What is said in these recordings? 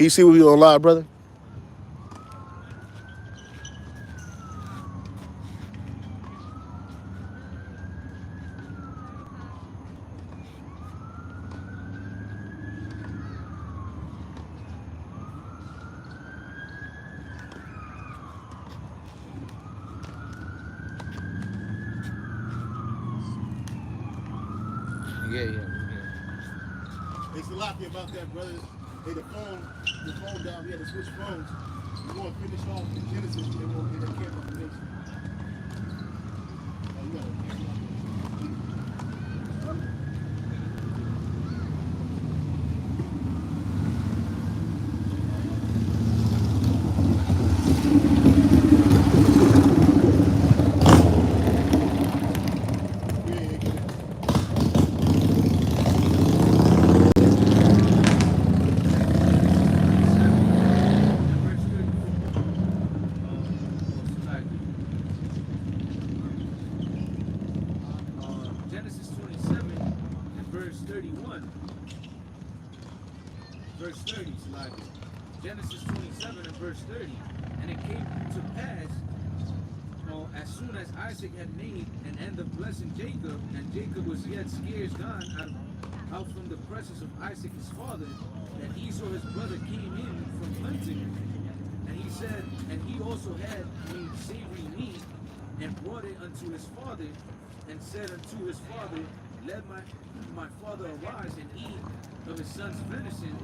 Can you see what we on live, brother? Yeah, yeah, we're here. They Salaki about that, brother. Hey, the phone down. We had to switch phones. We want to finish off in Genesis, and then we'll get that camera information. Oh, you got a camera. Genesis 27 and verse 31. Verse 30, Salaki. Genesis 27 and verse 30. And it came to pass, as soon as Isaac had made an end of blessing Jacob, and Jacob was yet scarce gone out from the presence of Isaac his father, that Esau his brother came in from hunting. And he said, and he also had made savory meat, and brought it unto his father, and said unto his father, let my father arise and eat of his son's venison,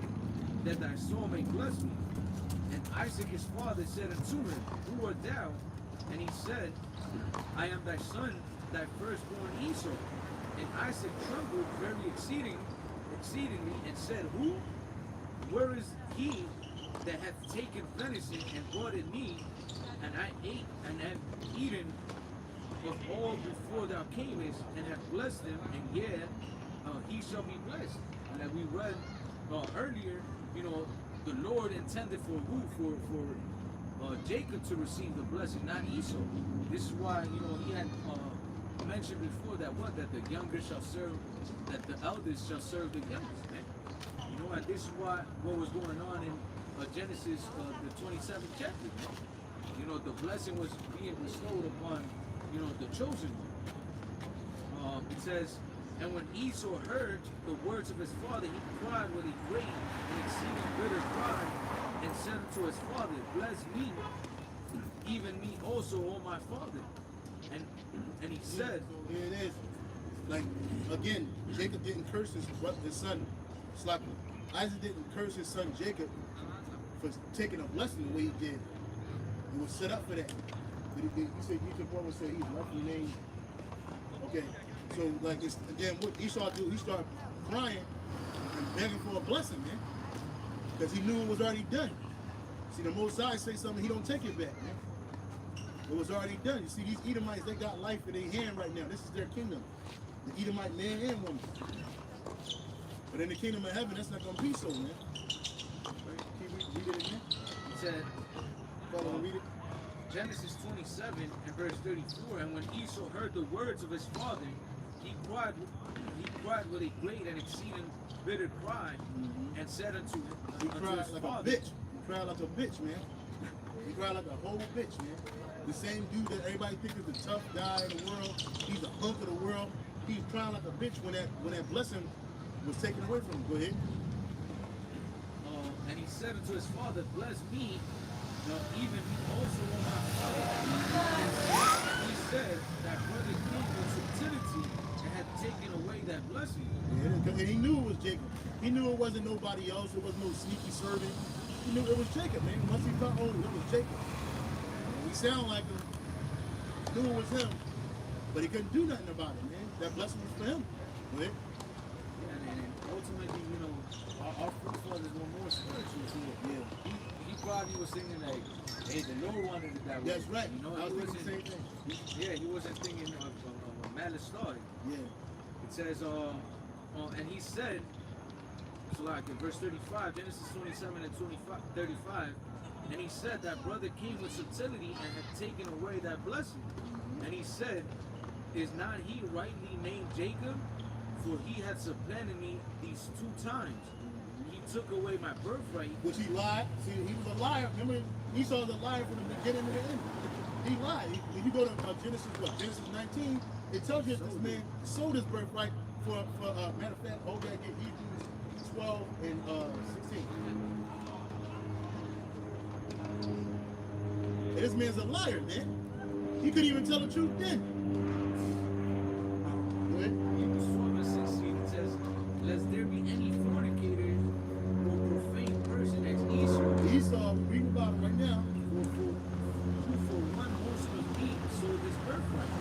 that thy soul may bless me. And Isaac his father said unto him, who art thou? And he said, I am thy son, thy firstborn Esau. And Isaac trembled very exceedingly, and said, who? Where is he that hath taken venison and brought it me? And I ate and have eaten of all before thou camest, and have blessed him, and yet he shall be blessed. And that we read earlier, the Lord intended for who? For Jacob to receive the blessing, not Esau. This is why, he had mentioned before that that the younger shall serve, that the eldest shall serve the youngest, man. And this is what was going on in Genesis, the 27th chapter, man. The blessing was being bestowed upon, the chosen one. It says, and when Esau heard the words of his father, he cried with a great and exceeding bitter cry, and said unto his father, bless me, even me also, O my father. And he said, So here it is. Like, again, Jacob didn't curse his son, Slappy. Isaac didn't curse his son Jacob for taking a blessing the way he did. He was set up for that. But you said you could probably say he's roughly named. Okay. So like it's again what Esau do, he started crying and begging for a blessing, man. Because he knew it was already done. See, the Most High say something, he don't take it back, man. It was already done. You see, these Edomites, they got life in their hand right now. This is their kingdom. The Edomite man and woman. But in the kingdom of heaven, that's not going to be so, man. Can you read it again? he said, Follow and read it. Genesis 27 and verse 34, and when Esau heard the words of his father, he cried with a great and exceeding bitter cry, and said unto He cried his like father, a bitch. He cried like a bitch, man. He cried like a whole bitch, man. The same dude that everybody thinks is the tough guy in the world, he's a hunk of the world. He's crying like a bitch when that blessing was taken away from him. Go ahead. and he said unto his father, bless me, even me also, O my father. And he said, that brother came with subtlety and had taken away that blessing. Yeah, because he knew it was Jacob. He knew it wasn't nobody else. It wasn't no sneaky servant. He knew it was Jacob, man. Once he felt, oh, it was Jacob. He sounded like him. He knew it was him. But he couldn't do nothing about it, man. That blessing was for him. Go ahead. And ultimately, our forefathers were more spiritual to it. Yeah. He probably was thinking like, hey, the Lord wanted it that way. That's right. I was he thinking the same thing. he wasn't thinking of a malice thought. Yeah. It says, and he said, so like in verse 35, Genesis 27 and 35, and he said that brother came with subtlety and had taken away that blessing. And he said, is not he rightly named Jacob? For he had supplanted me these 2 times. He took away my birthright. Which he lied. See, he was a liar. Remember, Esau was a liar from the beginning to the end. He lied. If you go to Genesis 19, it tells you that this man sold his birthright for matter of fact, hold that, get Hebrews 12 and 16. And this man's a liar, man. He couldn't even tell the truth then. Go ahead. Hebrews 12 and 16 it says, lest there be any fornicator or profane person as Esau, read about it right now. who for one morsel of meat sold his birthright.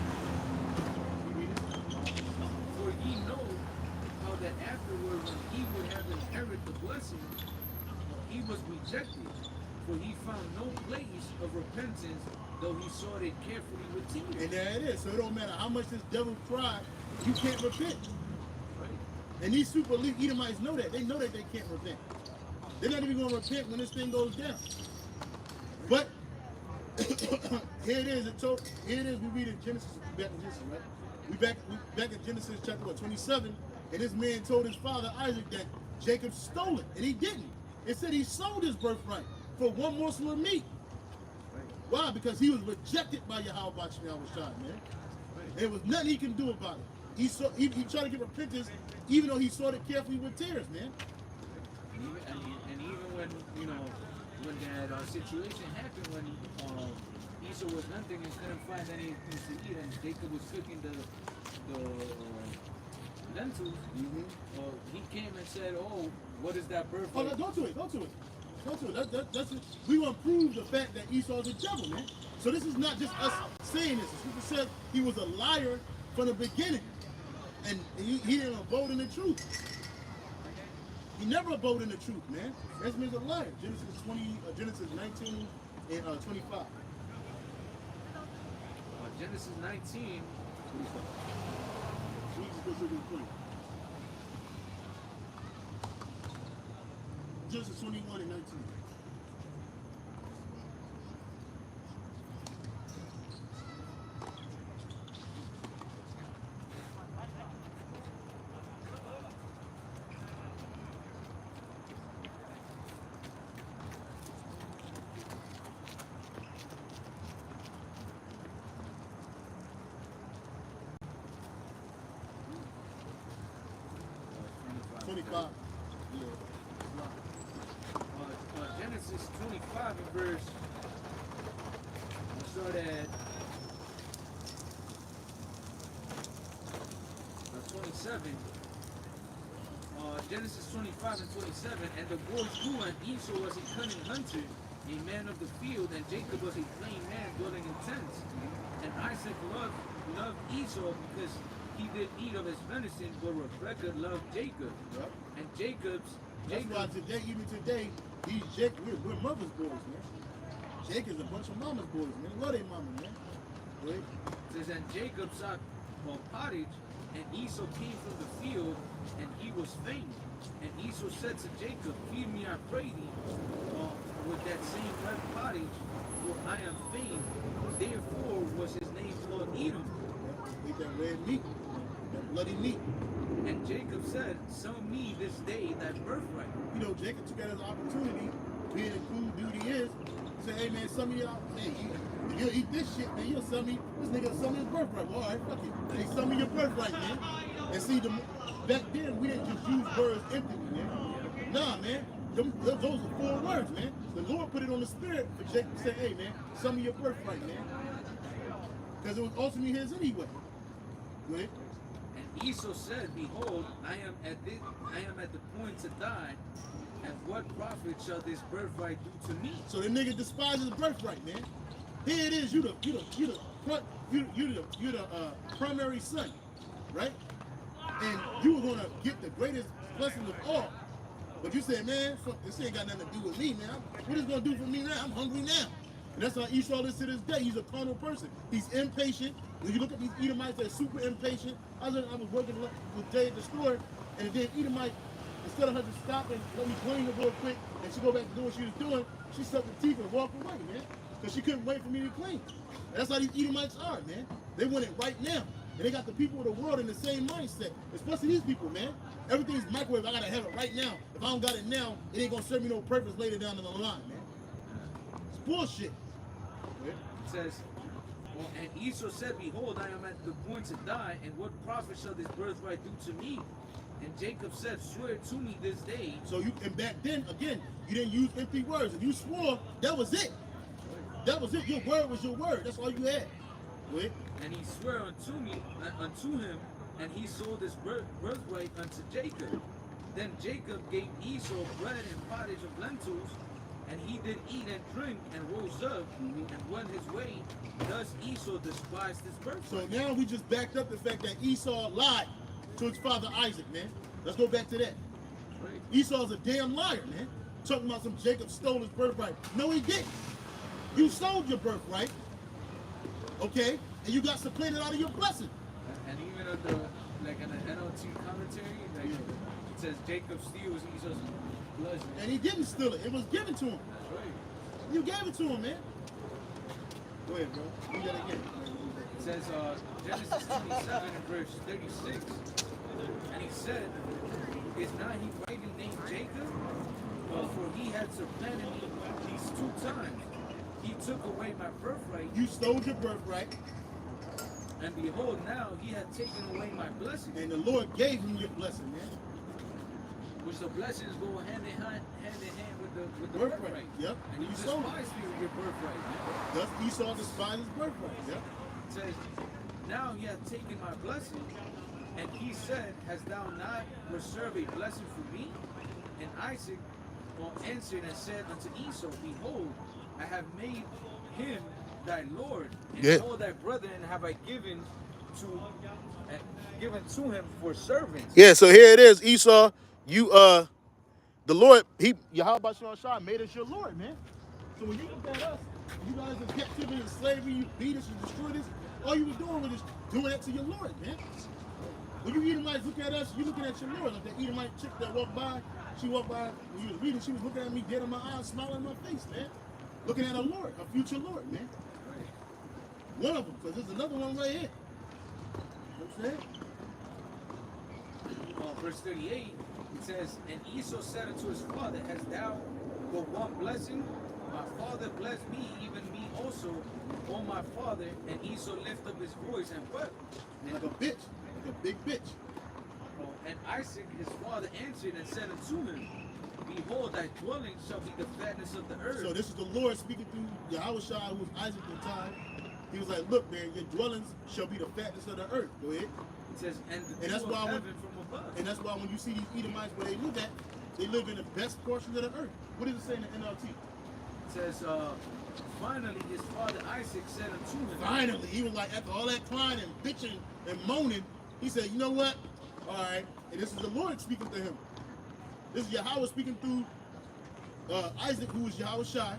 For ye know how that afterward when he would have inherited the blessing, he was rejected, for he found no place of repentance, though he sought it carefully with tears. And there it is. So it don't matter how much this devil tried, you can't repent. Right. And these super elite Edomites know that. They know that they can't repent. They're not even going to repent when this thing goes down. But here it is. Here it is. We read in Genesis, back in Genesis, right? We back in Genesis chapter 27, and this man told his father Isaac that Jacob stole it, and he didn't. It said he sold his birthright for one morsel of meat. Right. Why? Because he was rejected by Yahweh Shai, man. Right. There was nothing he can do about it. He tried to get repentance, even though he sought it carefully with tears, man. And even when, you know, when that situation happened, when Esau was hunting and couldn't find anything to eat, and Jacob was cooking the lentils, he came and said, "Oh, what is that birthright?" Oh, no, go to it. That's it. We want to prove the fact that Esau's a devil, man. So this is not just us saying this. The scripture said he was a liar from the beginning, and he didn't abode in the truth. He never abode in the truth, man. This man's a liar. Genesis 19 and 25. Genesis 19. Genesis 21 and 19. Genesis 25 and verse, we start at 27. Genesis 25 and 27, and the boys grew, and Esau was a cunning hunter, a man of the field, and Jacob was a plain man dwelling in tents. And Isaac loved Esau because he did eat of his venison, but Rebekah loved Jacob. Yep. And That's why today, even today, we're mother's boys, man. Jacob's a bunch of mama's boys, man. Love their mama, man. Right? It says, and Jacob sought pottage, and Esau came from the field, and he was faint. And Esau said to Jacob, feed me, I pray thee, with that same red pottage, for I am faint. Therefore was his name called Edom. Eat that red meat, that bloody meat. And Jacob said, sell me this day thy birthright. You know, Jacob took that as an opportunity, being a cool dude he is, to say, hey man, some of y'all, hey, if you'll eat this shit, man, you'll sell me, this nigga will sell me his birthright. Well, all right, fuck it. Hey, sell me your birthright, man. And see, back then, we didn't just use words emptily, man. Nah, man. Those are 4 words, man. The Lord put it on the spirit for Jacob to say, hey, man, sell me your birthright, man. Because it was ultimately his anyway. Go ahead. And Esau said, behold, I am at the point to die, and what profit shall this birthright do to me? So the nigga despises birthright, man. Here it is, you the primary son, right? And you were gonna get the greatest blessing of all. But you said, man, fuck, this ain't got nothing to do with me, man. What is it gonna do for me now? I'm hungry now. And that's how Esau is to this day. He's a carnal person. He's impatient. When you look at these Edomites, they're super impatient. I was working with Jay at the store, and then Edomite, instead of her to stop and let me clean her real quick, and she go back to do what she was doing, she sucked her teeth and walked away, man. Because she couldn't wait for me to clean. And that's how these Edomites are, man. They want it right now. And they got the people of the world in the same mindset, especially these people, man. Everything's microwave. I gotta have it right now. If I don't got it now, it ain't gonna serve me no purpose later down in the line, man. It's bullshit. It says, well, and Esau said, behold, I am at the point to die, and what profit shall this birthright do to me? And Jacob said, swear to me this day. So you, and back then, again, you didn't use empty words. If you swore, that was it. That was it. Your word was your word. That's all you had. Wait. And he swore unto him, and he sold his birthright unto Jacob. Then Jacob gave Esau bread and pottage of lentils, and he did eat and drink and rose up and went his way. Thus Esau despised his birthright. So now we just backed up the fact that Esau lied to his father Isaac, man. Let's go back to that. Right. Esau's a damn liar, man. Talking about some Jacob stole his birthright. No, he didn't. You sold your birthright, okay, and you got supplanted out of your blessing. And even at the in the NLT commentary, it says Jacob steals Esau's blessing. And he didn't steal it. It was given to him. That's right. You gave it to him, man. Go ahead, bro. Do that again. It says Genesis 27 and verse 36. And he said, is not he rightly named Jacob? For he had supplanted me these 2 times. He took away my birthright. You stole your birthright. And behold, now he had taken away my blessing. And the Lord gave him your blessing, man. Which the blessings go hand in hand with the birthright. Yep. And you despise your birthright, man. Thus Esau despised his birthright. Yep. It says, now he hath taken my blessing. And he said, hast thou not reserved a blessing for me? And Isaac answered and said unto Esau, behold, I have made him thy Lord, and all thy brethren have I given to him for servants. Yeah, so here it is, Esau. You the Lord, Yahweh Shai made us your Lord, man. So when you look at us, you guys in captivity and slavery, you beat us, you destroyed us, all you were doing was just doing that to your Lord, man. When you Edomites look at us, you're looking at your Lord. Like that Edomite chick that walked by, she walked by, when you was reading, she was looking at me dead in my eyes, smiling in my face, man. Looking at her Lord, her future Lord, man. One of them, because there's another one right here. You know what I'm saying? Verse 38, it says, and Esau said unto his father, hast thou but one blessing? My father blessed me, even me also, O my father. And Esau lifted up his voice and wept. Like a bitch, like a big bitch. And Isaac his father answered and said unto him, behold, thy dwelling shall be the fatness of the earth. So this is the Lord speaking through Yahweh Shai, who was Isaac at the time. He was like, look, man, your dwellings shall be the fatness of the earth. Go ahead. It says, and that's why heaven from above. And that's why when you see these Edomites where they live at, they live in the best portions of the earth. What does it say in the NLT? It says, finally his father Isaac said unto him. Finally, he was like, after all that crying and bitching and moaning, he said, you know what? All right. And this is the Lord speaking to him. This is Yahweh speaking through Isaac, who is Yahweh Shai,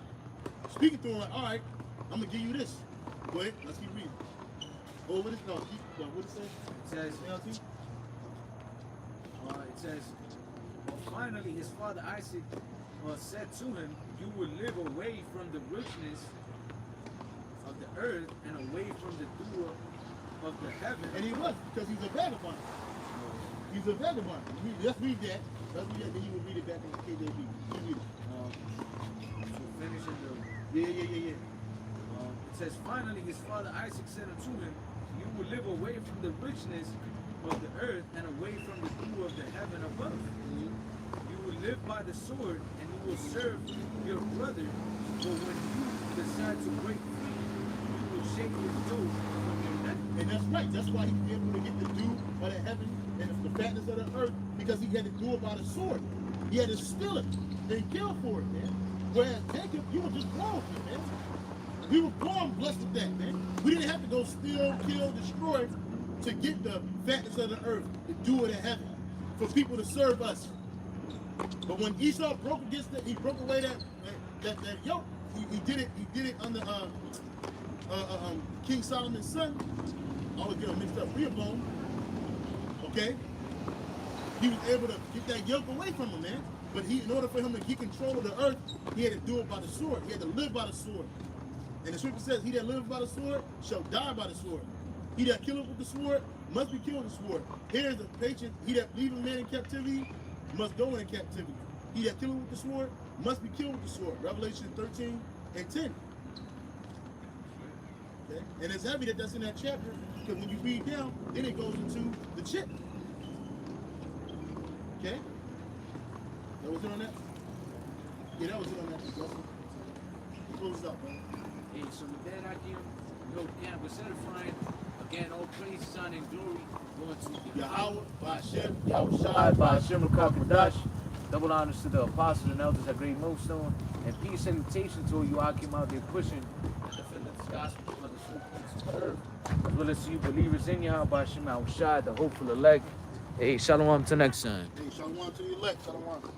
speaking to him like, all right, I'm going to give you this. Go ahead, let's keep reading. Oh, what is it? What it say? It says, finally his father Isaac said to him, you will live away from the richness of the earth and away from the dew of the heaven. And he was, because he's a vagabond. He's a vagabond. Let's read that. Let's read that, then you will read it back in the KJV. You read it. Finishing the... Yeah. It says, finally his father Isaac said unto him, you will live away from the richness of the earth and away from the dew of the heaven above. You will live by the sword and you will serve your brother, but when you decide to break free, you will shake your dew from your neck. And that's right. That's why he was able to get the dew of the heaven and the fatness of the earth, because he had to do it by the sword. He had to steal it and kill for it, man. Whereas Jacob, you were just born with it, man. We were born blessed with that, man. We didn't have to go steal, kill, destroy to get the fatness of the earth, the dew of the heaven, for people to serve us. But when Esau broke against it, he broke away that yoke. He did it under King Solomon's son. I always get them mixed up. Rehoboam. Okay, he was able to get that yoke away from him, man. But in order for him to get control of the earth, he had to do it by the sword. He had to live by the sword. And the scripture says, he that liveth by the sword shall die by the sword. He that killeth with the sword must be killed with the sword. Here's the patient, he that leave a man in captivity must go into captivity. He that killeth with the sword must be killed with the sword. Revelation 13 and 10. Okay? And it's heavy that that's in that chapter, because when you read down, then it goes into the chip. Okay? That was it on that? Yeah, that was it on that. Close it up, man. Hey, so with that idea, we're certifying again all praise, son, and glory going to Yahweh, Ba'ashem, Yahushua, Ba'ashem, Rukakadash. Double honors to the apostles and elders at Great Millstone. And peace and salutation to all you all came out there pushing and defend the gospel of the soul of earth. as well as to you believers in Yahweh, Ba'ashem, Yahushua, the hopeful elect. Hey, shalom till next time. Hey, shalom to the elect. Shalom.